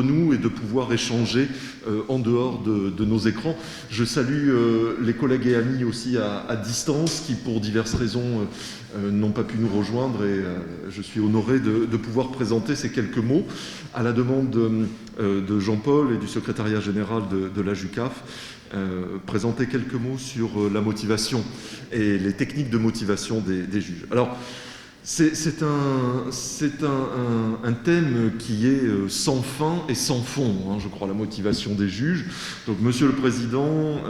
nous et de pouvoir échanger en dehors de nos écrans. Je salue les collègues et amis aussi à distance qui, pour diverses raisons, n'ont pas pu nous rejoindre et je suis honoré de pouvoir présenter ces quelques mots à la demande de Jean-Paul et du secrétariat général de la JUCAF. Présenter quelques mots sur la motivation et les techniques de motivation des juges. Alors, c'est un thème qui est sans fin et sans fond, hein, je crois, la motivation des juges. Donc, Monsieur le Président,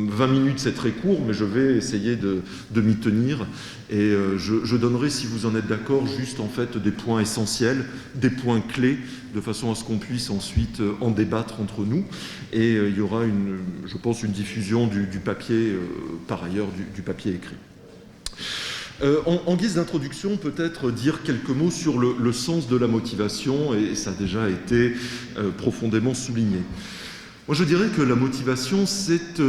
20 minutes, c'est très court, mais je vais essayer de m'y tenir. Et je donnerai, si vous en êtes d'accord, juste en fait des points essentiels, des points clés, de façon à ce qu'on puisse ensuite en débattre entre nous. Et il y aura, je pense, une diffusion du papier, par ailleurs, du papier écrit. En guise d'introduction, peut-être dire quelques mots sur le sens de la motivation, et ça a déjà été profondément souligné. Moi, je dirais que la motivation, c'est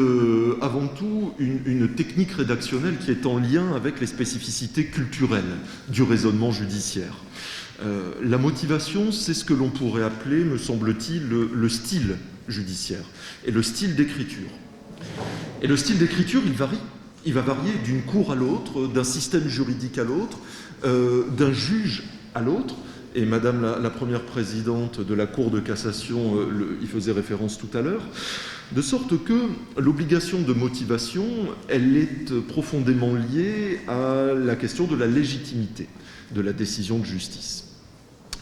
avant tout une technique rédactionnelle qui est en lien avec les spécificités culturelles du raisonnement judiciaire. La motivation, c'est ce que l'on pourrait appeler, me semble-t-il, le style judiciaire et le style d'écriture. Et le style d'écriture, il varie. Il va varier d'une cour à l'autre, d'un système juridique à l'autre, d'un juge à l'autre. Et Madame la première présidente de la Cour de cassation y faisait référence tout à l'heure. De sorte que l'obligation de motivation, elle est profondément liée à la question de la légitimité de la décision de justice.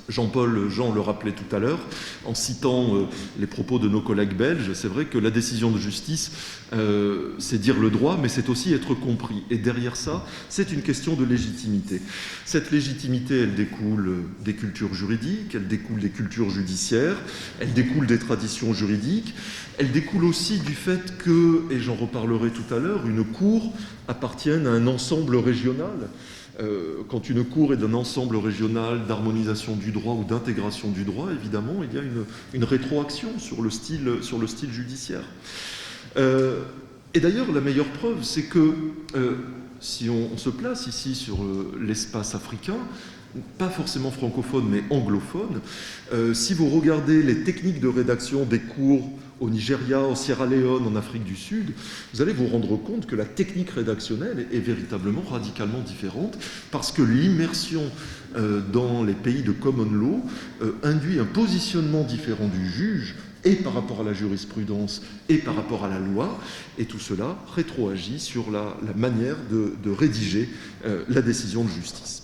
Jean le rappelait tout à l'heure, en citant les propos de nos collègues belges, c'est vrai que la décision de justice, c'est dire le droit, mais c'est aussi être compris. Et derrière ça, c'est une question de légitimité. Cette légitimité, elle découle des cultures juridiques, elle découle des cultures judiciaires, elle découle des traditions juridiques, elle découle aussi du fait que, et j'en reparlerai tout à l'heure, une cour appartienne à un ensemble régional. Quand une cour est d'un ensemble régional d'harmonisation du droit ou d'intégration du droit, évidemment, il y a une rétroaction sur le style judiciaire. Et d'ailleurs, la meilleure preuve, c'est que si on se place ici sur l'espace africain, pas forcément francophone, mais anglophone, si vous regardez les techniques de rédaction des cours au Nigeria, au Sierra Leone, en Afrique du Sud, vous allez vous rendre compte que la technique rédactionnelle est véritablement radicalement différente parce que l'immersion dans les pays de common law induit un positionnement différent du juge et par rapport à la jurisprudence et par rapport à la loi, et tout cela rétroagit sur la manière de rédiger la décision de justice.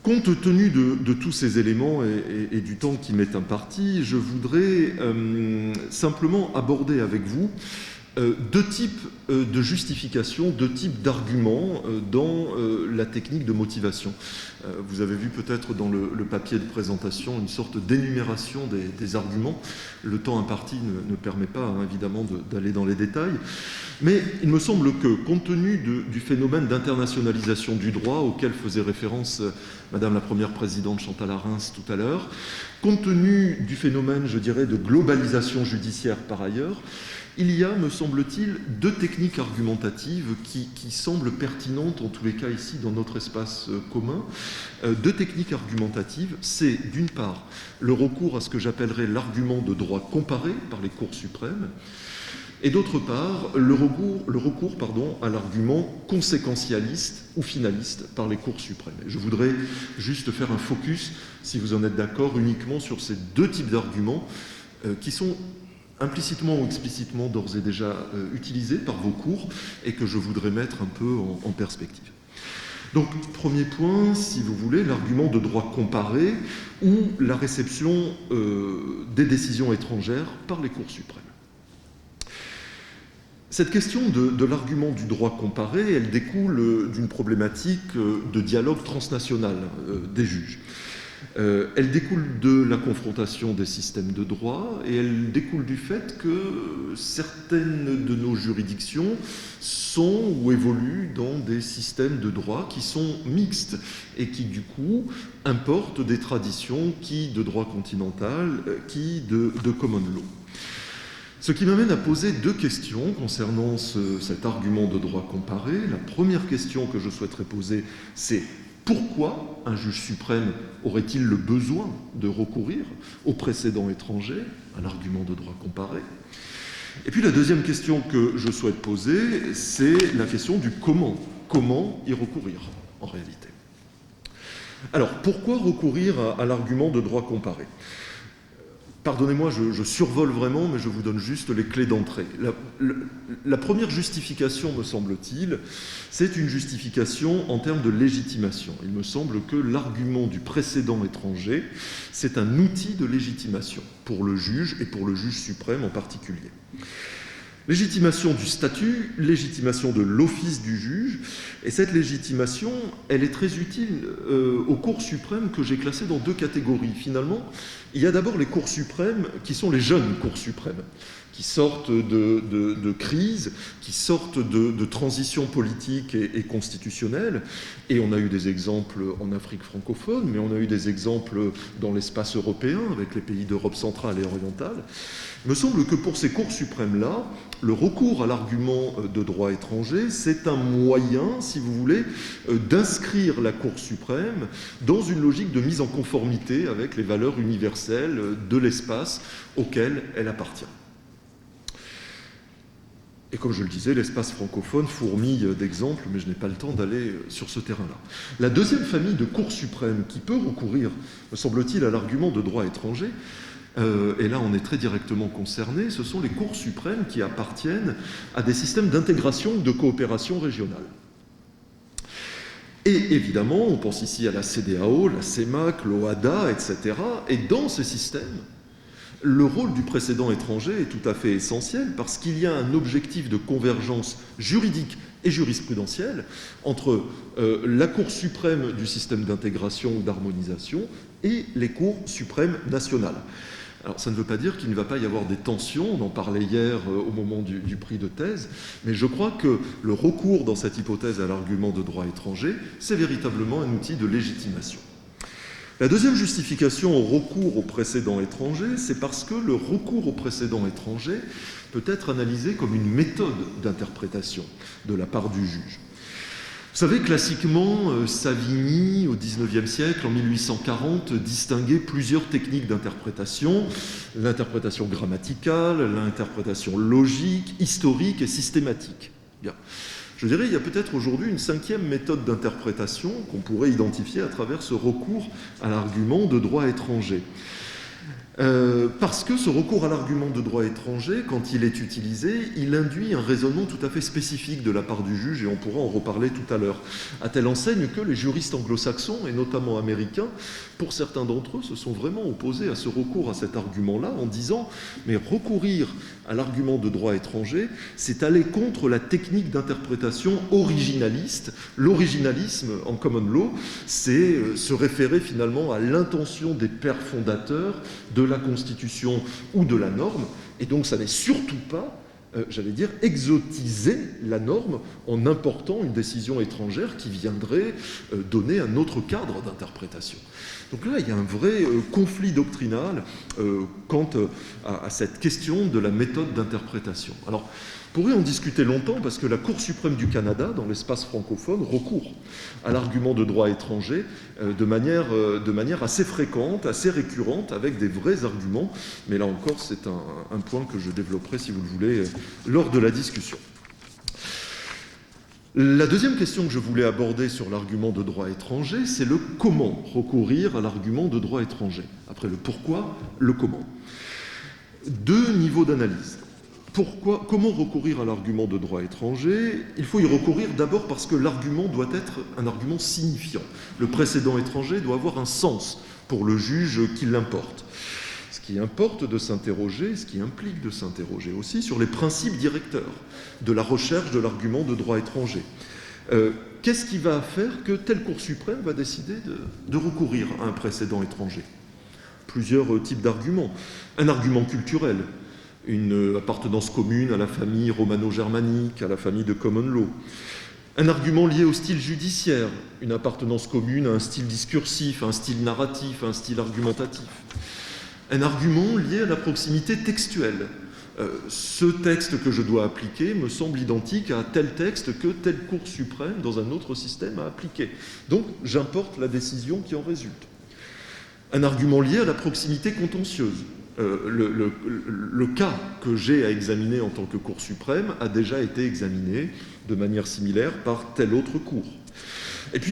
Compte tenu de tous ces éléments et du temps qui m'est imparti, je voudrais simplement aborder avec vous deux types de justifications, deux types d'arguments dans la technique de motivation. Vous avez vu peut-être dans le papier de présentation une sorte d'énumération des arguments. Le temps imparti ne permet pas, hein, évidemment, d'aller dans les détails. Mais il me semble que, compte tenu du phénomène d'internationalisation du droit auquel faisait référence Madame la première présidente Chantal Arens tout à l'heure, compte tenu du phénomène, je dirais, de globalisation judiciaire par ailleurs, il y a, me semble-t-il, deux techniques argumentatives qui semblent pertinentes, en tous les cas ici, dans notre espace commun. Deux techniques argumentatives, c'est d'une part le recours à ce que j'appellerais l'argument de droit comparé par les cours suprêmes, et d'autre part, le recours à l'argument conséquentialiste ou finaliste par les cours suprêmes. Je voudrais juste faire un focus, si vous en êtes d'accord, uniquement sur ces deux types d'arguments qui sont implicitement ou explicitement d'ores et déjà utilisés par vos cours et que je voudrais mettre un peu en perspective. Donc, premier point, si vous voulez, l'argument de droit comparé ou la réception des décisions étrangères par les cours suprêmes. Cette question de l'argument du droit comparé, elle découle d'une problématique de dialogue transnational des juges. Elle découle de la confrontation des systèmes de droit et elle découle du fait que certaines de nos juridictions sont ou évoluent dans des systèmes de droit qui sont mixtes et qui, du coup, importent des traditions de droit continental, de common law. Ce qui m'amène à poser deux questions concernant cet argument de droit comparé. La première question que je souhaiterais poser, c'est Pourquoi un juge suprême aurait-il le besoin de recourir au précédent étranger, à l'argument de droit comparé? Et puis la deuxième question que je souhaite poser, c'est la question du comment. Comment y recourir, en réalité? Alors, pourquoi recourir à l'argument de droit comparé? Pardonnez-moi, je survole vraiment, mais je vous donne juste les clés d'entrée. La première justification, me semble-t-il, c'est une justification en termes de légitimation. Il me semble que l'argument du précédent étranger, c'est un outil de légitimation pour le juge et pour le juge suprême en particulier. Légitimation du statut, légitimation de l'office du juge, et cette légitimation, elle est très utile aux cours suprêmes que j'ai classées dans deux catégories. Finalement, il y a d'abord les cours suprêmes qui sont les jeunes cours suprêmes, qui sortent de crise, qui sortent de transitions politiques et constitutionnelles. Et on a eu des exemples en Afrique francophone, mais on a eu des exemples dans l'espace européen, avec les pays d'Europe centrale et orientale. Il me semble que pour ces cours suprêmes-là, le recours à l'argument de droit étranger, c'est un moyen, si vous voulez, d'inscrire la Cour suprême dans une logique de mise en conformité avec les valeurs universelles de l'espace auquel elle appartient. Et comme je le disais, l'espace francophone fourmille d'exemples, mais je n'ai pas le temps d'aller sur ce terrain-là. La deuxième famille de cours suprêmes qui peut recourir, me semble-t-il, à l'argument de droit étranger, et là on est très directement concerné, ce sont les cours suprêmes qui appartiennent à des systèmes d'intégration ou de coopération régionale. Et évidemment, on pense ici à la CEDEAO, la CEMAC, l'OHADA, etc. Et dans ces systèmes, le rôle du précédent étranger est tout à fait essentiel parce qu'il y a un objectif de convergence juridique et jurisprudentielle entre la Cour suprême du système d'intégration ou d'harmonisation et les cours suprêmes nationales. Alors, ça ne veut pas dire qu'il ne va pas y avoir des tensions, on en parlait hier au moment du prix de thèse, mais je crois que le recours dans cette hypothèse à l'argument de droit étranger, c'est véritablement un outil de légitimation. La deuxième justification au recours au précédent étranger, c'est parce que le recours au précédent étranger peut être analysé comme une méthode d'interprétation de la part du juge. Vous savez, classiquement, Savigny, au XIXe siècle, en 1840, distinguait plusieurs techniques d'interprétation, l'interprétation grammaticale, l'interprétation logique, historique et systématique. Bien. Je dirais qu'il y a peut-être aujourd'hui une cinquième méthode d'interprétation qu'on pourrait identifier à travers ce recours à l'argument de droit étranger. Parce que ce recours à l'argument de droit étranger, quand il est utilisé, il induit un raisonnement tout à fait spécifique de la part du juge, et on pourra en reparler tout à l'heure, à telle enseigne que les juristes anglo-saxons, et notamment américains, pour certains d'entre eux, se sont vraiment opposés à ce recours à cet argument-là, en disant « mais recourir à l'argument de droit étranger, c'est aller contre la technique d'interprétation originaliste. L'originalisme, en common law, c'est se référer finalement à l'intention des pères fondateurs de la Constitution ou de la norme, et donc ça n'est surtout pas, j'allais dire, exotiser la norme en important une décision étrangère qui viendrait donner un autre cadre d'interprétation. Donc là, il y a un vrai conflit doctrinal quant à cette question de la méthode d'interprétation. Alors, on pourrait en discuter longtemps parce que la Cour suprême du Canada, dans l'espace francophone, recourt à l'argument de droit étranger de manière assez fréquente, assez récurrente, avec des vrais arguments. Mais là encore, c'est un point que je développerai, si vous le voulez, lors de la discussion. La deuxième question que je voulais aborder sur l'argument de droit étranger, c'est le comment recourir à l'argument de droit étranger. Après le pourquoi, le comment. Deux niveaux d'analyse. Comment recourir à l'argument de droit étranger? Il faut y recourir d'abord parce que l'argument doit être un argument signifiant. Le précédent étranger doit avoir un sens pour le juge qui l'importe. Ce qui importe de s'interroger, ce qui implique de s'interroger aussi sur les principes directeurs de la recherche de l'argument de droit étranger. Qu'est-ce qui va faire que telle Cour suprême va décider de recourir à un précédent étranger? Plusieurs types d'arguments. Un argument culturel, une appartenance commune à la famille romano-germanique, à la famille de common law. Un argument lié au style judiciaire, une appartenance commune à un style discursif, à un style narratif, à un style argumentatif. Un argument lié à la proximité textuelle, ce texte que je dois appliquer me semble identique à tel texte que telle Cour suprême dans un autre système a appliqué. Donc j'importe la décision qui en résulte. Un argument lié à la proximité contentieuse. Le cas que j'ai à examiner en tant que Cour suprême a déjà été examiné de manière similaire par telle autre cour. Et puis,